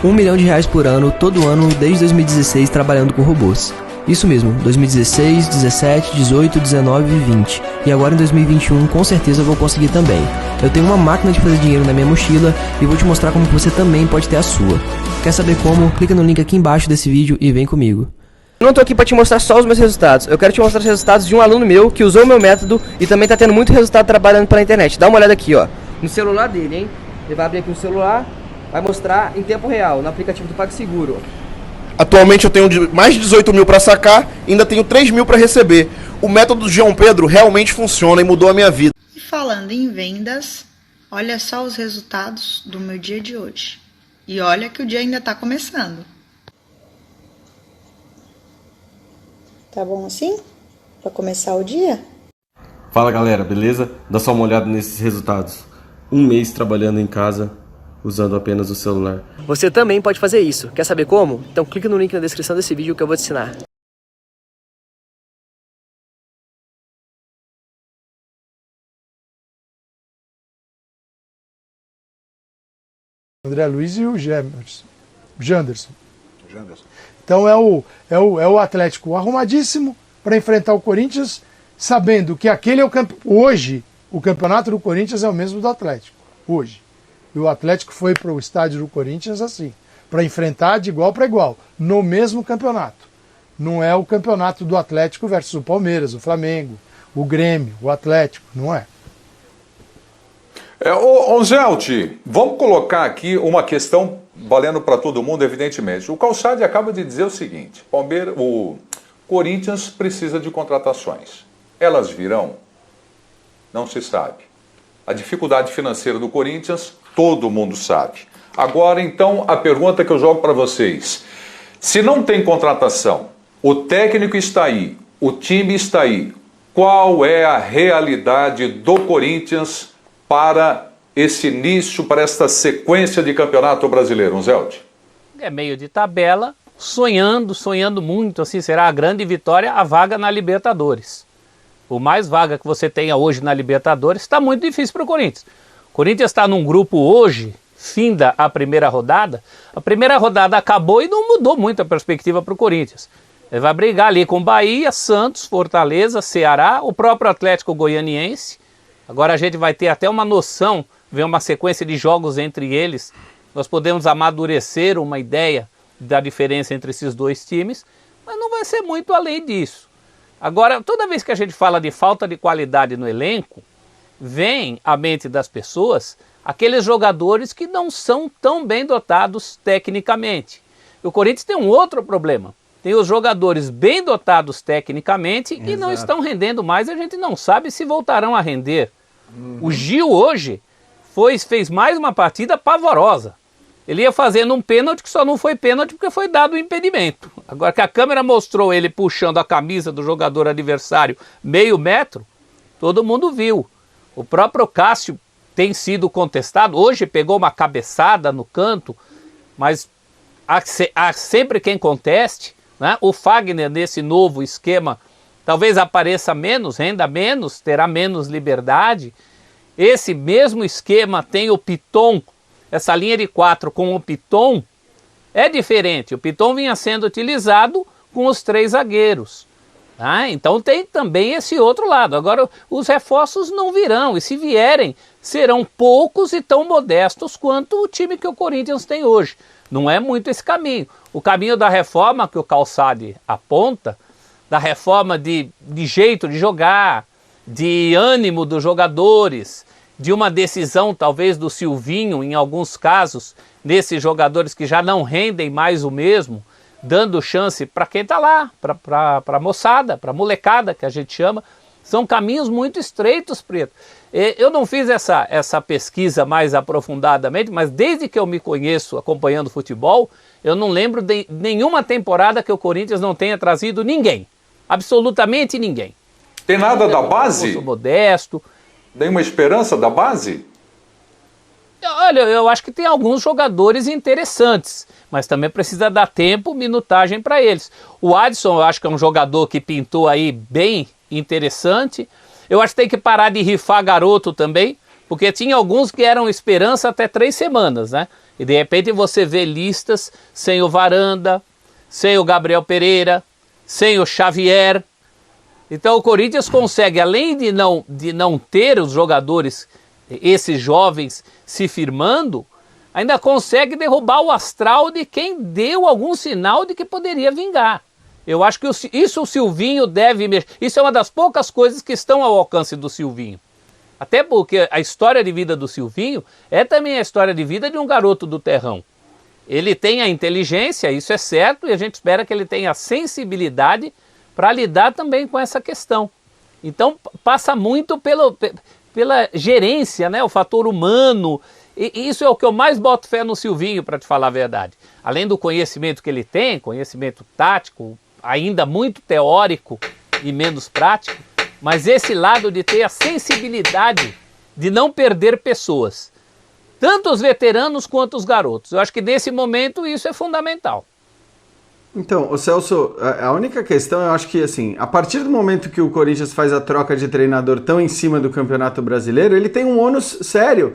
R$1 milhão por ano, todo ano, desde 2016, trabalhando com robôs. Isso mesmo, 2016, 17, 18, 19 e 20. E agora em 2021, com certeza eu vou conseguir também. Eu tenho uma máquina de fazer dinheiro na minha mochila e vou te mostrar como você também pode ter a sua. Quer saber como? Clica no link aqui embaixo desse vídeo e vem comigo. Eu não tô aqui para te mostrar só os meus resultados. Eu quero te mostrar os resultados de um aluno meu que usou o meu método e também tá tendo muito resultado trabalhando pela internet. Dá uma olhada aqui, ó. No celular dele, hein? Ele vai abrir aqui o celular, vai mostrar em tempo real, no aplicativo do PagSeguro. Atualmente eu tenho mais de 18 mil para sacar, ainda tenho 3 mil para receber. O método do João Pedro realmente funciona e mudou a minha vida. E falando em vendas, olha só os resultados do meu dia de hoje. E olha que o dia ainda está começando. Tá bom assim? Para começar o dia? Fala galera, beleza? Dá só uma olhada nesses resultados. Um mês trabalhando em casa, usando apenas o celular. Você também pode fazer isso. Quer saber como? Então clica no link na descrição desse vídeo que eu vou te ensinar. André Luiz e o Janderson. Então é o Atlético arrumadíssimo para enfrentar o Corinthians, sabendo que aquele é hoje o campeonato do Corinthians é o mesmo do Atlético. Hoje. E o Atlético foi para o estádio do Corinthians assim, para enfrentar de igual para igual, no mesmo campeonato. Não é o campeonato do Atlético versus o Palmeiras, o Flamengo, o Grêmio, o Atlético, não é. Ô Zelt, vamos colocar aqui uma questão valendo para todo mundo, evidentemente. O Calçade acaba de dizer o seguinte: o Corinthians precisa de contratações. Elas virão? Não se sabe. A dificuldade financeira do Corinthians, todo mundo sabe. Agora, então, a pergunta que eu jogo para vocês. Se não tem contratação, o técnico está aí, o time está aí, qual é a realidade do Corinthians para esse início, para esta sequência de campeonato brasileiro, Zelt? É meio de tabela, sonhando muito, assim, será a grande vitória, a vaga na Libertadores. Por mais vaga que você tenha hoje na Libertadores, está muito difícil para o Corinthians. O Corinthians está num grupo hoje, finda a primeira rodada acabou e não mudou muito a perspectiva para o Corinthians. Ele vai brigar ali com Bahia, Santos, Fortaleza, Ceará, o próprio Atlético Goianiense. Agora a gente vai ter até uma noção, ver uma sequência de jogos entre eles. Nós podemos amadurecer uma ideia da diferença entre esses dois times, mas não vai ser muito além disso. Agora, toda vez que a gente fala de falta de qualidade no elenco, vem à mente das pessoas aqueles jogadores que não são tão bem dotados tecnicamente. E o Corinthians tem um outro problema. Tem os jogadores bem dotados tecnicamente e não estão rendendo mais, a gente não sabe se voltarão a render. O Gil hoje fez mais uma partida pavorosa. Ele ia fazendo um pênalti que só não foi pênalti porque foi dado o impedimento. Agora que a câmera mostrou ele puxando a camisa do jogador adversário meio metro, todo mundo viu. O próprio Cássio tem sido contestado. Hoje pegou uma cabeçada no canto, mas há sempre quem conteste, né? O Fagner, nesse novo esquema, talvez apareça menos, renda menos, terá menos liberdade. Esse mesmo esquema tem o Piton. Essa linha de 4 com o Piton é diferente. O Piton vinha sendo utilizado com os 3 zagueiros. Tá? Então tem também esse outro lado. Agora os reforços não virão. E se vierem, serão poucos e tão modestos quanto o time que o Corinthians tem hoje. Não é muito esse caminho. O caminho da reforma que o Calçade aponta, da reforma de jeito de jogar, de ânimo dos jogadores, de uma decisão talvez do Silvinho, em alguns casos, nesses jogadores que já não rendem mais o mesmo, dando chance para quem está lá, para a moçada, para a molecada que a gente chama, são caminhos muito estreitos, Preto. Eu não fiz essa pesquisa mais aprofundadamente, mas desde que eu me conheço acompanhando futebol, eu não lembro de nenhuma temporada que o Corinthians não tenha trazido ninguém, absolutamente ninguém. Tem nada da base? Modesto. Tem uma esperança da base? Olha, eu acho que tem alguns jogadores interessantes, mas também precisa dar tempo, minutagem para eles. O Adson, eu acho que é um jogador que pintou aí bem interessante. Eu acho que tem que parar de rifar garoto também, porque tinha alguns que eram esperança até 3 semanas, né? E de repente você vê listas sem o Varanda, sem o Gabriel Pereira, sem o Xavier. Então o Corinthians consegue, além de não ter os jogadores, esses jovens se firmando, ainda consegue derrubar o astral de quem deu algum sinal de que poderia vingar. Eu acho que isso o Silvinho deve mexer. Isso é uma das poucas coisas que estão ao alcance do Silvinho. Até porque a história de vida do Silvinho é também a história de vida de um garoto do terrão. Ele tem a inteligência, isso é certo, e a gente espera que ele tenha a sensibilidade para lidar também com essa questão. Então passa muito pela gerência, né? O fator humano. E isso é o que eu mais boto fé no Silvinho, para te falar a verdade. Além do conhecimento que ele tem, conhecimento tático, ainda muito teórico e menos prático, mas esse lado de ter a sensibilidade de não perder pessoas, tanto os veteranos quanto os garotos. Eu acho que nesse momento isso é fundamental. Então, o Celso, a única questão, eu acho que assim, a partir do momento que o Corinthians faz a troca de treinador tão em cima do Campeonato Brasileiro, ele tem um ônus sério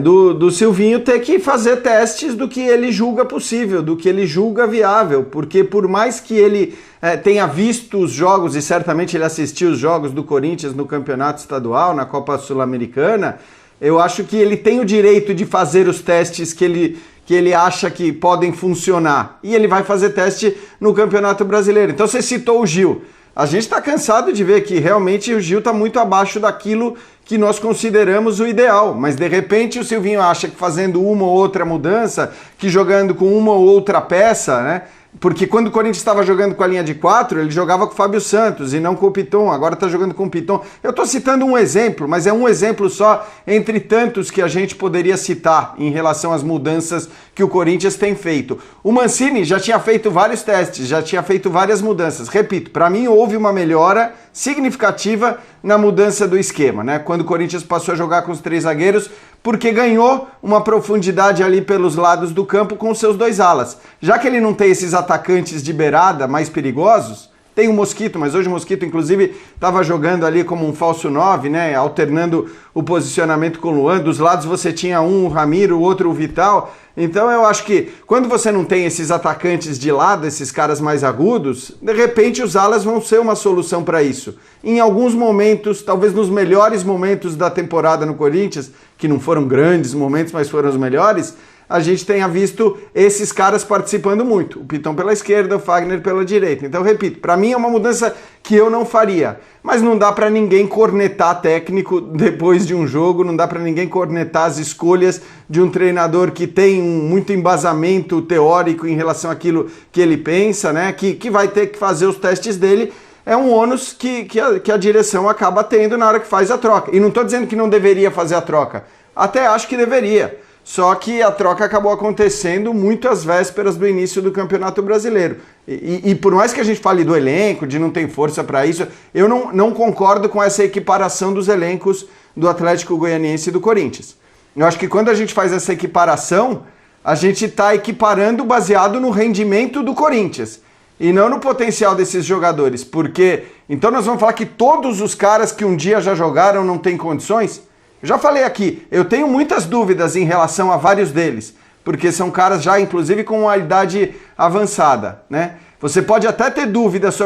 do Silvinho ter que fazer testes do que ele julga possível, do que ele julga viável, porque por mais que ele tenha visto os jogos, e certamente ele assistiu os jogos do Corinthians no Campeonato Estadual, na Copa Sul-Americana, eu acho que ele tem o direito de fazer os testes que ele acha que podem funcionar. E ele vai fazer teste no Campeonato Brasileiro. Então você citou o Gil. A gente está cansado de ver que realmente o Gil está muito abaixo daquilo que nós consideramos o ideal. Mas de repente o Silvinho acha que fazendo uma ou outra mudança, que jogando com uma ou outra peça, né? Porque quando o Corinthians estava jogando com a linha de 4, ele jogava com o Fábio Santos e não com o Piton, agora está jogando com o Piton. Eu estou citando um exemplo, mas é um exemplo só entre tantos que a gente poderia citar em relação às mudanças que o Corinthians tem feito. O Mancini já tinha feito vários testes, já tinha feito várias mudanças. Repito, para mim houve uma melhora significativa na mudança do esquema, né? Quando o Corinthians passou a jogar com os 3 zagueiros, porque ganhou uma profundidade ali pelos lados do campo com os seus 2 alas. Já que ele não tem esses atacantes de beirada mais perigosos, tem o Mosquito, mas hoje o Mosquito inclusive estava jogando ali como um falso 9, né, alternando o posicionamento com o Luan. Dos lados você tinha um, o Ramiro, o outro o Vital. Então eu acho que quando você não tem esses atacantes de lado, esses caras mais agudos, de repente os alas vão ser uma solução para isso. Em alguns momentos, talvez nos melhores momentos da temporada no Corinthians, que não foram grandes momentos, mas foram os melhores, a gente tenha visto esses caras participando muito. O Piton pela esquerda, o Fagner pela direita. Então, repito, para mim é uma mudança que eu não faria. Mas não dá para ninguém cornetar técnico depois de um jogo, não dá para ninguém cornetar as escolhas de um treinador que tem muito embasamento teórico em relação àquilo que ele pensa, né? Que vai ter que fazer os testes dele. É um ônus que a direção acaba tendo na hora que faz a troca. E não estou dizendo que não deveria fazer a troca. Até acho que deveria. Só que a troca acabou acontecendo muito às vésperas do início do Campeonato Brasileiro. E por mais que a gente fale do elenco, de não ter força para isso, eu não concordo com essa equiparação dos elencos do Atlético Goianiense e do Corinthians. Eu acho que quando a gente faz essa equiparação, a gente está equiparando baseado no rendimento do Corinthians e não no potencial desses jogadores. Porque então nós vamos falar que todos os caras que um dia já jogaram não têm condições? Eu já falei aqui, eu tenho muitas dúvidas em relação a vários deles, porque são caras já, inclusive, com uma idade avançada, né? Você pode até ter dúvidas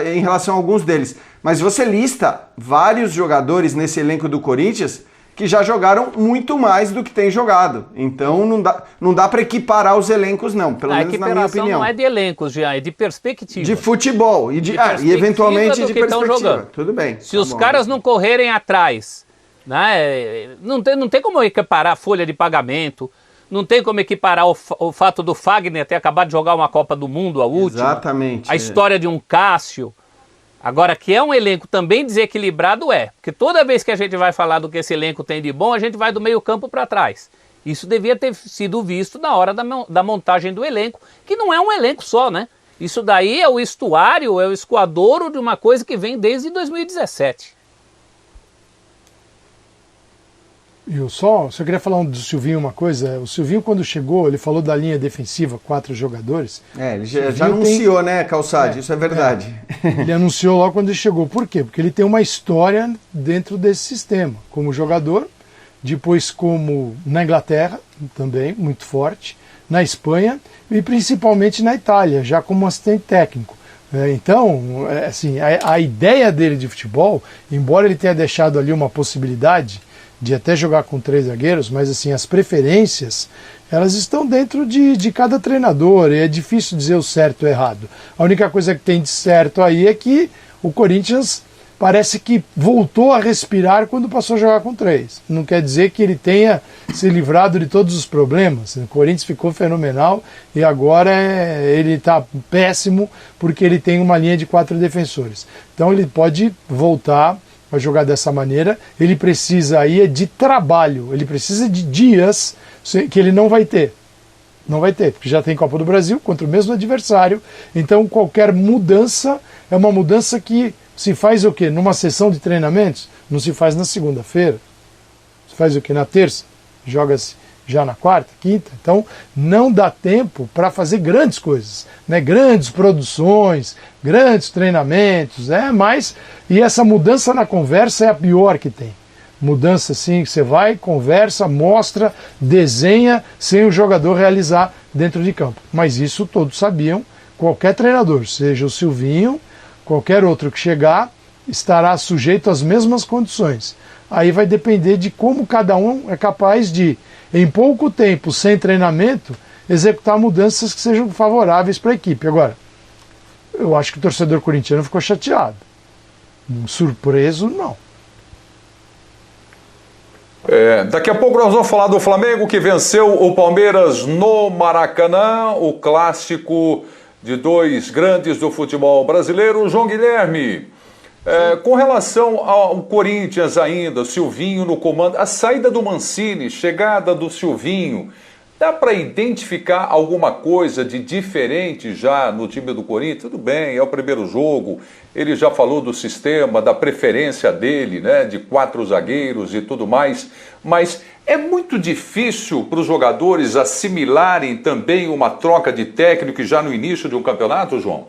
em relação a alguns deles, mas você lista vários jogadores nesse elenco do Corinthians que já jogaram muito mais do que tem jogado. Então não dá para equiparar os elencos, não, pelo menos na minha opinião. Não é de elencos, Jean, é de perspectiva. De futebol e eventualmente de perspectiva. Tudo bem. Se os caras não correrem atrás, né? Não tem como equiparar a folha de pagamento, não tem como equiparar o fato do Fagner ter acabado de jogar uma Copa do Mundo, a última. Exatamente. A história de um Cássio. Agora, que é um elenco também desequilibrado, porque toda vez que a gente vai falar do que esse elenco tem de bom, a gente vai do meio campo para trás. Isso devia ter sido visto na hora da montagem do elenco, que não é um elenco só, né? Isso daí é o estuário, é o escoadouro de uma coisa que vem desde 2017. E eu só queria falar do Silvinho uma coisa. O Silvinho, quando chegou, ele falou da linha defensiva, 4 jogadores. Ele já anunciou, né, Calçade? Isso é verdade. Ele anunciou logo quando ele chegou. Por quê? Porque ele tem uma história dentro desse sistema. Como jogador, depois como na Inglaterra, também muito forte, na Espanha e principalmente na Itália, já como assistente técnico. Então, assim, a ideia dele de futebol, embora ele tenha deixado ali uma possibilidade de até jogar com 3 zagueiros, mas assim, as preferências, elas estão dentro de cada treinador, e é difícil dizer o certo ou errado. A única coisa que tem de certo aí é que o Corinthians parece que voltou a respirar quando passou a jogar com 3. Não quer dizer que ele tenha se livrado de todos os problemas. O Corinthians ficou fenomenal e agora ele está péssimo porque ele tem uma linha de 4 defensores. Então ele pode voltar a jogar dessa maneira. Ele precisa aí de trabalho, ele precisa de dias que ele não vai ter. Não vai ter, porque já tem Copa do Brasil contra o mesmo adversário. Então qualquer mudança é uma mudança que se faz o quê? Numa sessão de treinamentos? Não se faz na segunda-feira. Se faz o quê? Na terça? Joga-se já na quarta, quinta. Então não dá tempo para fazer grandes coisas, né? Grandes produções, grandes treinamentos, mas e essa mudança na conversa é a pior que tem. Mudança assim, que você vai, conversa, mostra, desenha, sem o jogador realizar dentro de campo. Mas isso todos sabiam, qualquer treinador, seja o Silvinho, qualquer outro que chegar, estará sujeito às mesmas condições. Aí vai depender de como cada um é capaz de, em pouco tempo, sem treinamento, executar mudanças que sejam favoráveis para a equipe. Agora, eu acho que o torcedor corintiano ficou chateado. Surpreso, não. Daqui a pouco nós vamos falar do Flamengo, que venceu o Palmeiras no Maracanã, o clássico de 2 grandes do futebol brasileiro. João Guilherme, com relação ao Corinthians ainda, Silvinho no comando, a saída do Mancini, chegada do Silvinho, dá para identificar alguma coisa de diferente já no time do Corinthians? Tudo bem, é o primeiro jogo, ele já falou do sistema, da preferência dele, né, de 4 zagueiros e tudo mais, mas é muito difícil para os jogadores assimilarem também uma troca de técnico já no início de um campeonato, João?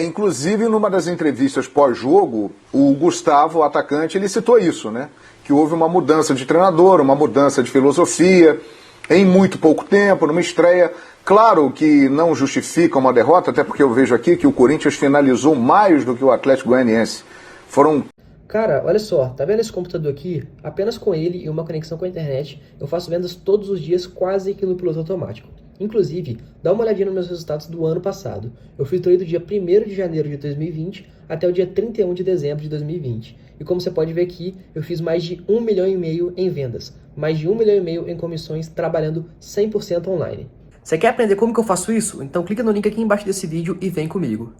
Inclusive numa das entrevistas pós-jogo, o Gustavo, o atacante, ele citou isso, né? Que houve uma mudança de treinador, uma mudança de filosofia, em muito pouco tempo, numa estreia. Claro que não justifica uma derrota, até porque eu vejo aqui que o Corinthians finalizou mais do que o Atlético Goianiense. Cara, olha só, tá vendo esse computador aqui? Apenas com ele e uma conexão com a internet, eu faço vendas todos os dias quase que no piloto automático. Inclusive, dá uma olhadinha nos meus resultados do ano passado. Eu filtrei do dia 1º de janeiro de 2020 até o dia 31 de dezembro de 2020. E como você pode ver aqui, eu fiz mais de 1,5 milhão em vendas, mais de 1,5 milhão em comissões, trabalhando 100% online. Você quer aprender como que eu faço isso? Então clica no link aqui embaixo desse vídeo e vem comigo.